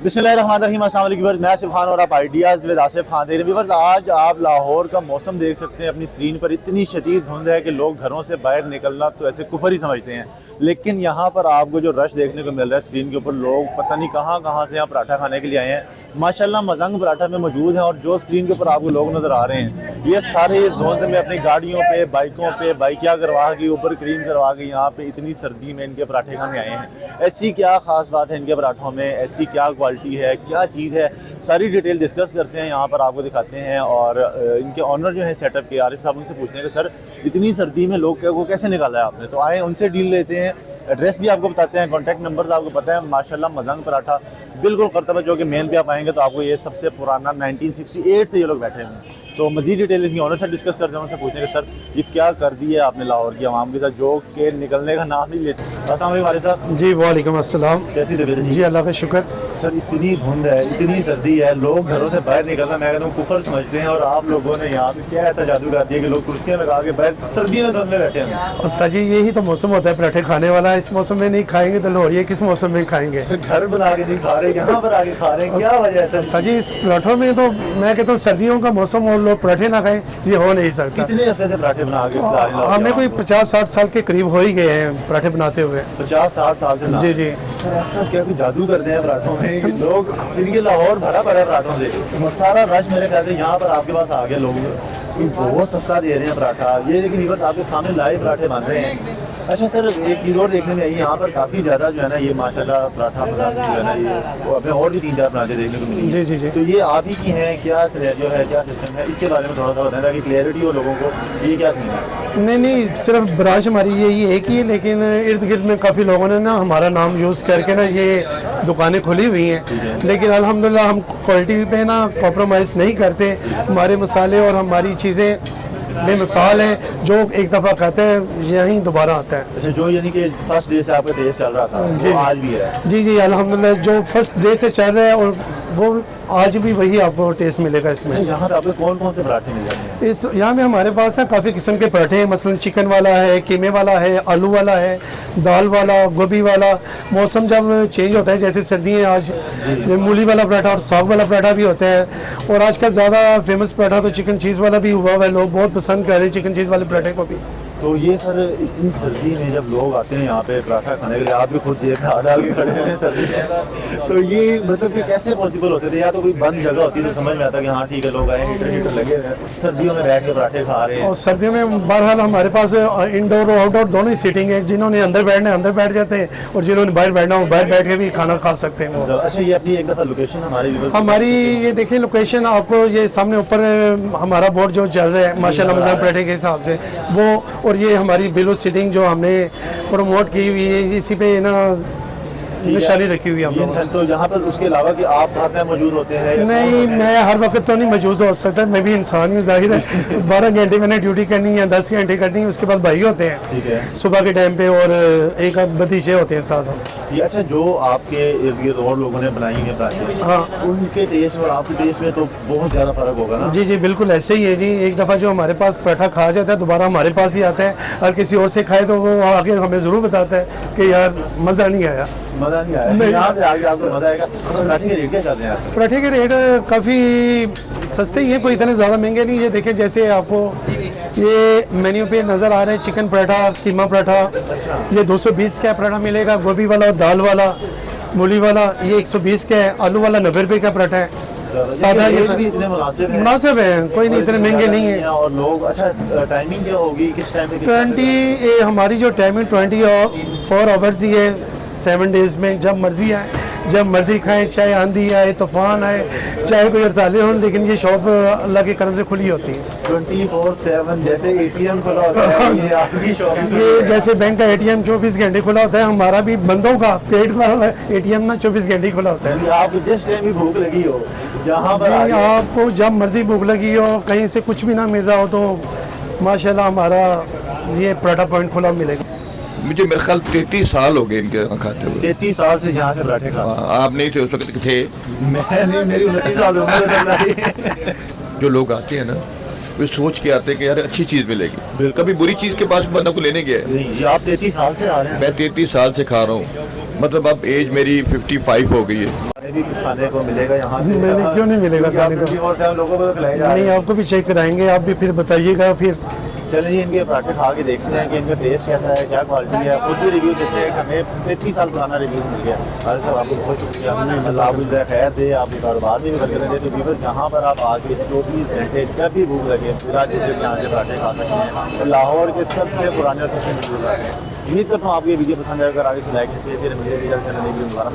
बिस्मिल्लाहिर्रहमानिर्रहीम, अस्सलाम वालेकुम व्यूअर्स, मैं आसिफ खान और आप आइडियाज़ विद आसिफ खान देख रहे हैं। व्यूअर्स, आज आप लाहौर का मौसम देख सकते हैं अपनी स्क्रीन पर। इतनी शदीद धुंध है कि लोग घरों से बाहर निकलना तो ऐसे कुफर ही समझते हैं, लेकिन यहाँ पर आपको जो रश देखने को मिल रहा है स्क्रीन के ऊपर, लोग पता नहीं कहाँ कहाँ से यहाँ पराठा खाने के लिए आए हैं। माशाल्लाह मजंग पराठा में मौजूद हैं और जो स्क्रीन के ऊपर आपको लोग नज़र आ रहे हैं ये सारे इस धुंध में अपनी गाड़ियों पे, बाइकों पे बाइकियाँ करवा के ऊपर क्रीम करवा के यहाँ पे इतनी सर्दी में इनके पराठे खाने आए हैं। ऐसी क्या ख़ास बात है इनके पराठों में, ऐसी क्या क्वालिटी है, क्या चीज़ है, सारी डिटेल डिस्कस करते हैं, यहाँ पर आपको दिखाते हैं। और इनके ऑनर जो है सेटअप के आरिफ साहब, उनसे पूछते हैं कि सर इतनी सर्दी में लोग को कैसे निकाला है आपने। तो आए उनसे डील लेते हैं, एड्रेस भी आपको बताते हैं, कॉन्टैक्ट नंबर आपको पता है। माशाल्लाह मजंग पराठा बिल्कुल करतब है, जो कि मेन पे आप आएंगे तो आपको ये सबसे पुराना 1968 से ये लोग बैठे हैं। तो मज़ीद डिटेल इसकी ऑनर से डिस्कस करते हैं, उनसे पूछते हैं कि सर ये क्या कर दिया आपने लाहौर की आवाम के साथ जो कि निकलने का नाम नहीं लेते। अस्सलाम वालेकुम साहब। जी वालेकुम अस्सलाम। कैसी तबीयत है जी अल्लाह का शुक्र। सर इतनी धुंध है, इतनी सर्दी है, लोग घरों से बाहर निकलना मैं कहता हूँ कुफर समझते हैं, और आप लोगों ने यहाँ पे क्या ऐसा जादू कर दिया कि लोग कुर्सियाँ लगा के बाहर सर्दी में धुंध में बैठे हैं। और सर जी यही तो मौसम होता है पराठे खाने वाला। इस मौसम में नहीं खाएंगे तो लोहड़िए किस मौसम में खाएंगे। घर बना के नहीं खा रहे, यहाँ पर आके खा रहे हैं, क्या वजह है सर जी? इस पराठों में तो मैं कहता हूँ सर्दियों का मौसम और लोग पराठे ना खाएं, ये हो नहीं सकता। कितने अरसे से पराठे बना के खिला रहे हैं? हमें कोई 50-60 साल के करीब हो ही गए हैं पराठे बनाते हुए। 50-60 साल से? जी जी। सर ऐसा क्या कोई जादू करते हैं पराठों में कि लोग, इनके लाहौर भरा पड़ा है पराठों से। सारा रश मेरे ख्याल से यहाँ पर आपके पास आ गया, लोग बहुत सस्ता दे रहे हैं पराठा। ये देखिए व्यूअर्स, आपके सामने लाइव पराठे बन रहे हैं। अच्छा सर, एक चीज़ और देखने में आई, यहाँ पर काफ़ी ज़्यादा जो है ना ये माशाल्लाह पराठा बनाने जो है ना ये वो हमें और भी 3-4 पराठे देखने को मिले। जी जी जी। तो ये आप ही की हैं, क्या सिनेरियो है, क्या सिस्टम है, इसके बारे में थोड़ा सा बताएं ताकि क्लियरिटी हो लोगों को, ये क्या सीन है? नहीं, सिर्फ ब्रांच हमारी यही एक ही है, लेकिन इर्द गिर्द में काफ़ी लोगों ने ना हमारा नाम यूज़ करके ना ये दुकानें खुली हुई हैं। लेकिन अल्हम्दुलिल्लाह हम क्वालिटी पे ना कॉम्प्रोमाइज़ नहीं करते। हमारे मसाले और हमारी चीज़ें बेमिसाल हैं, जो एक दफ़ा खाते हैं यहीं दोबारा आता है। अच्छा, जो यानी कि फर्स्ट डे से आपका टेस्ट चल रहा था जी, वो आज भी है? जी जी अल्हम्दुलिल्लाह, जो फर्स्ट डे से चल रहा है और वो आज भी वही आपको टेस्ट मिलेगा इसमें। यहाँ पे आपको कौन कौन से पराठे मिल जाते हैं? इस यहाँ में हमारे पास ना काफ़ी किस्म के पराठे हैं, मसलन चिकन वाला है, कीमे वाला है, आलू वाला है, दाल वाला, गोभी वाला। मौसम जब चेंज होता है, जैसे सर्दी है आज, मूली वाला पराठा और साग वाला पराठा भी होता है। और आजकल ज़्यादा फेमस पराठा तो चिकन चीज़ वाला भी हुआ है, लोग बहुत पसंद कर रहे हैं चिकन चीज़ वाले पराठे को भी। तो ये सर इतनी सर्दी में जब लोग आते हैं यहाँ पे पराठा खाने के लिए, आप भी खुद जेब में डाल के खड़े हैं सर्दी में, तो ये मतलब कि कैसे पॉसिबल हो सकते हैं? या तो कोई बंद जगह होती है तो समझ में आता कि हाँ ठीक है, लोग आए, हीटर लगे हैं, सर्दियों में बैठ के पराठे खा रहे हैं। और सर्दियों में बहरहाल हमारे पास इंडोर और आउटडोर दोनों ही सीटिंग है। जिन्होंने अंदर बैठना है अंदर बैठ जाते हैं, और जिन्होंने बाहर बैठना हो बाहर बैठ के भी खाना खा सकते हैं वो। अच्छा, ये अपनी एक दफ़ा लोकेशन हमारी ये देखिए लोकेशन आपको ये सामने ऊपर हमारा बोर्ड जो चल रहा है माशाल्लाह मज़ंग पराठे के हिसाब से वो, और ये हमारी बिलो सीटिंग जो हमने प्रमोट की हुई है, इसी पे ना निशानी रखी हुई है हम लोग। तो यहाँ पर उसके अलावा कि आप घर में मौजूद होते हैं? नहीं, मैं हर वक्त तो नहीं मौजूद हो सकता, मैं भी इंसान हूँ जाहिर है। 12 घंटे मैंने ड्यूटी करनी है, 10 घंटे करनी है, उसके बाद भाई होते हैं ठीक है सुबह के टाइम पे, और एक भतीजे होते हैं साथ हम। अच्छा, जो आपके इर्द गिर्द और लोगों ने बनाई है पराठे, हाँ, उनके टेस्ट और आपके टेस्ट में तो बहुत ज़्यादा फर्क होगा ना? जी जी बिल्कुल ऐसे ही है जी। एक दफ़ा जो हमारे पास पराठा खा जाता है दोबारा हमारे पास ही आता है, और किसी और से खाए तो वो आगे हमें ज़रूर बताता है कि यार मज़ा नहीं आया। मज़ा नहीं आया? यहाँ पे आगे आपको मज़ा आएगा। पराठे के रेट क्या चल रहे हैं? पराठे के रेट काफ़ी सस्ते ही हैं, कोई इतने ज़्यादा महंगे नहीं। ये देखें, जैसे आपको ये मेन्यू पे नज़र आ रहे हैं, चिकन पराठा, कीमा पराठा, ये 220 का पराठा मिलेगा। गोभी वाला और दाल वाला, मूली वाला ये 120 का है। आलू वाला 90 रुपये का पराठा है। सादा ये भी इतने मुनासिब है, कोई नहीं इतने महंगे नहीं है। और लोग, अच्छा टाइमिंग क्या होगी, किस टाइम पे? 20 हमारी जो टाइमिंग 24 आवर्स ही है 7 डेज़ में। जब मर्जी आए, जब मर्जी खाएं, चाहे आंधी आए, तूफान आए, चाहे कोई हड़तालें हों, लेकिन ये शॉप अल्लाह के करम से खुली होती है 24/7। जैसे ATM खुला होता है, ये आपकी शॉप? ये जैसे बैंक का ATM 24 घंटे खुला होता है, हमारा भी बंदों का पेट का ATM ना 24 घंटे खुला होता है। आपको जिस टाइम भी भूख लगी हो यहाँ पर आपको जब मर्जी भूख लगी हो, कहीं से कुछ भी ना मिल रहा हो, तो माशाल्लाह हमारा ये पराठा पॉइंट खुला मिलेगा। मुझे मेरे ख्याल 33 साल हो गए इनके यहाँ खाते हुए। 33 साल से यहाँ से पराठे खा? आप नहीं थे उस वक्त थे? मैं नहीं, मेरी 29 साल उम्र। जो लोग आते हैं ना वे सोच के आते हैं कि यार अच्छी चीज़ मिलेगी, कभी बुरी चीज़ के पास बंदा को लेने गया है। आप 33 साल से आ रहे हैं? मैं 33 साल से खा रहा हूँ। मतलब अब एज मेरी 55 हो गई है। खाने भी कुछ खाने को मिलेगा यहाँ से? नहीं, क्यों नहीं मिलेगा खाने को? और से हम लोगों को तो खिलाए जा रहे नहीं, हैं। आपको भी चेक कराएंगे, आप भी फिर बताइएगा फिर। चलिए इनके पराठे खा के देखते हैं कि इनका टेस्ट कैसा है, क्या क्वालिटी है। खुद भी रिव्यू देते हैं कि हमें 33 साल पुराना रिव्यू मिल गया। हर साहब आपको बहुत शुक्रिया, जज़ाकुमुल्लाह खैर दे, आपके कारोबार में भी बरकत दे। तो व्यूअर्स यहाँ पर आप आके 24 घंटे जब भी भूख लगे सिराज के यहाँ से पराठे खा सकते हैं। लाहौर के सबसे पुराने और सबसे मशहूर पराठे हैं। उम्मीद करता हूँ आपको ये वीडियो पसंद आएगा। अगर आगे तो लाइक कीजिए, फिर मिलेगी जल्द चैनल में दोबारा।